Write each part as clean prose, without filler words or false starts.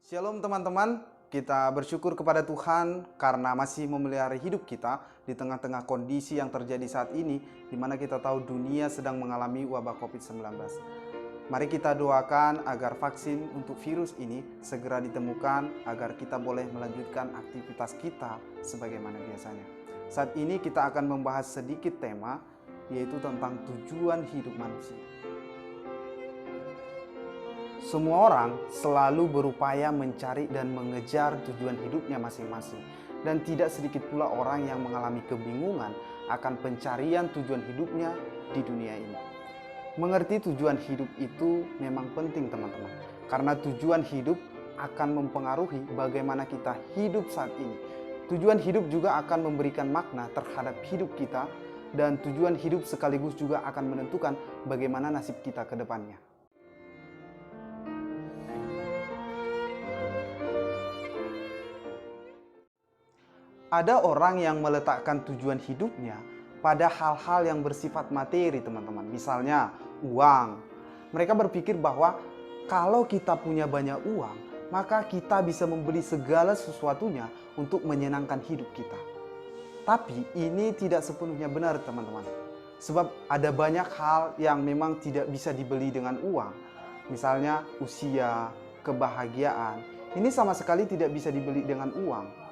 Shalom teman-teman, kita bersyukur kepada Tuhan karena masih memelihara hidup kita di tengah-tengah kondisi yang terjadi saat ini, di mana kita tahu dunia sedang mengalami wabah COVID-19. Mari kita doakan agar vaksin untuk virus ini segera ditemukan agar kita boleh melanjutkan aktivitas kita sebagaimana biasanya. Saat ini kita akan membahas sedikit tema, yaitu tentang tujuan hidup manusia. Semua orang selalu berupaya mencari dan mengejar tujuan hidupnya masing-masing. Dan tidak sedikit pula orang yang mengalami kebingungan akan pencarian tujuan hidupnya di dunia ini. Mengerti tujuan hidup itu memang penting teman-teman. Karena tujuan hidup akan mempengaruhi bagaimana kita hidup saat ini. Tujuan hidup juga akan memberikan makna terhadap hidup kita. Dan tujuan hidup sekaligus juga akan menentukan bagaimana nasib kita ke depannya. Ada orang yang meletakkan tujuan hidupnya pada hal-hal yang bersifat materi teman-teman. Misalnya uang. Mereka berpikir bahwa kalau kita punya banyak uang, maka kita bisa membeli segala sesuatunya untuk menyenangkan hidup kita. Tapi ini tidak sepenuhnya benar teman-teman. Sebab ada banyak hal yang memang tidak bisa dibeli dengan uang. Misalnya usia, kebahagiaan. Ini sama sekali tidak bisa dibeli dengan uang.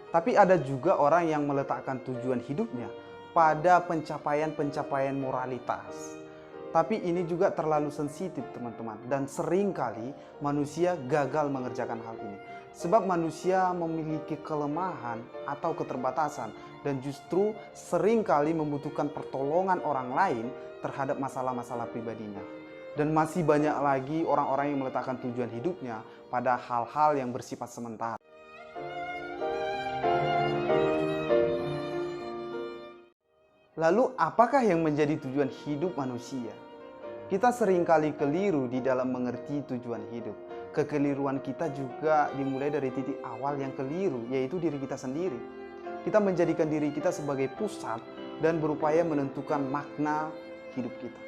Tapi ada juga orang yang meletakkan tujuan hidupnya pada pencapaian-pencapaian moralitas. Tapi ini juga terlalu sensitif teman-teman. Dan seringkali manusia gagal mengerjakan hal ini. Sebab manusia memiliki kelemahan atau keterbatasan. Dan justru seringkali membutuhkan pertolongan orang lain terhadap masalah-masalah pribadinya. Dan masih banyak lagi orang-orang yang meletakkan tujuan hidupnya pada hal-hal yang bersifat sementara. Lalu apakah yang menjadi tujuan hidup manusia? Kita seringkali keliru di dalam mengerti tujuan hidup. Kekeliruan kita juga dimulai dari titik awal yang keliru, yaitu diri kita sendiri. Kita menjadikan diri kita sebagai pusat dan berupaya menentukan makna hidup kita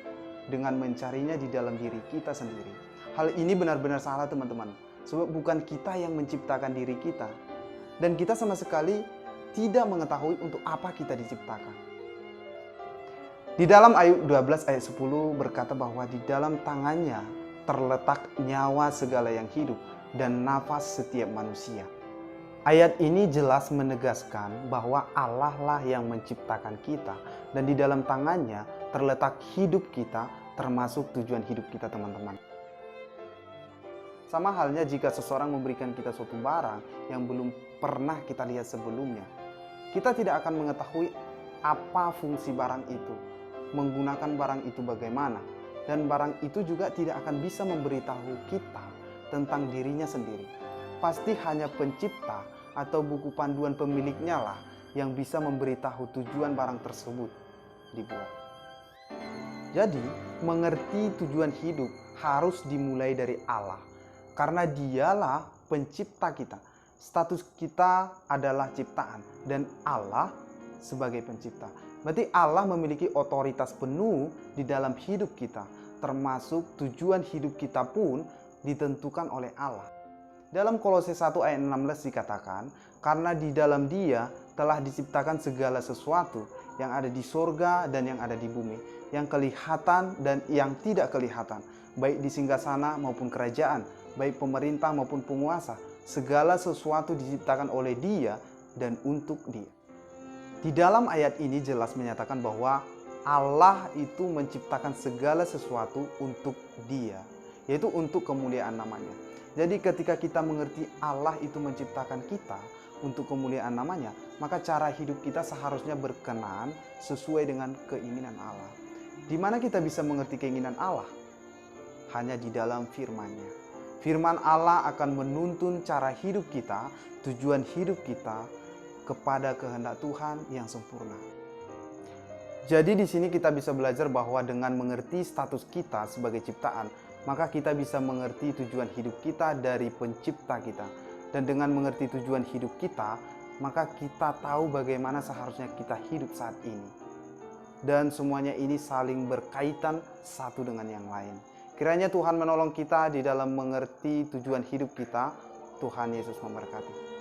dengan mencarinya di dalam diri kita sendiri. Hal ini benar-benar salah teman-teman, sebab bukan kita yang menciptakan diri kita. Dan kita sama sekali tidak mengetahui untuk apa kita diciptakan. Di dalam Ayub 12 ayat 10 berkata bahwa di dalam tangannya terletak nyawa segala yang hidup dan nafas setiap manusia. Ayat ini jelas menegaskan bahwa Allah lah yang menciptakan kita dan di dalam tangannya terletak hidup kita termasuk tujuan hidup kita teman-teman. Sama halnya jika seseorang memberikan kita suatu barang yang belum pernah kita lihat sebelumnya. Kita tidak akan mengetahui apa fungsi barang itu, menggunakan barang itu bagaimana, dan barang itu juga tidak akan bisa memberitahu kita tentang dirinya sendiri. Pasti hanya pencipta atau buku panduan pemiliknya lah yang bisa memberitahu tujuan barang tersebut dibuat. Jadi, mengerti tujuan hidup harus dimulai dari Allah, karena Dialah pencipta kita. Status kita adalah ciptaan dan Allah sebagai pencipta. Berarti Allah memiliki otoritas penuh di dalam hidup kita, termasuk tujuan hidup kita pun ditentukan oleh Allah. Dalam Kolose 1 ayat 16 dikatakan, karena di dalam Dia telah diciptakan segala sesuatu yang ada di sorga dan yang ada di bumi, yang kelihatan dan yang tidak kelihatan, baik di singgasana maupun kerajaan, baik pemerintah maupun penguasa, segala sesuatu diciptakan oleh Dia dan untuk Dia. Di dalam ayat ini jelas menyatakan bahwa Allah itu menciptakan segala sesuatu untuk Dia, yaitu untuk kemuliaan namanya. Jadi ketika kita mengerti Allah itu menciptakan kita untuk kemuliaan namanya, maka cara hidup kita seharusnya berkenan sesuai dengan keinginan Allah. Di mana kita bisa mengerti keinginan Allah? Hanya di dalam firman-Nya. Firman Allah akan menuntun cara hidup kita, tujuan hidup kita, kepada kehendak Tuhan yang sempurna. Jadi di sini kita bisa belajar bahwa dengan mengerti status kita sebagai ciptaan, maka kita bisa mengerti tujuan hidup kita dari pencipta kita. Dan dengan mengerti tujuan hidup kita, maka kita tahu bagaimana seharusnya kita hidup saat ini. Dan semuanya ini saling berkaitan satu dengan yang lain. Kiranya Tuhan menolong kita di dalam mengerti tujuan hidup kita. Tuhan Yesus memberkati.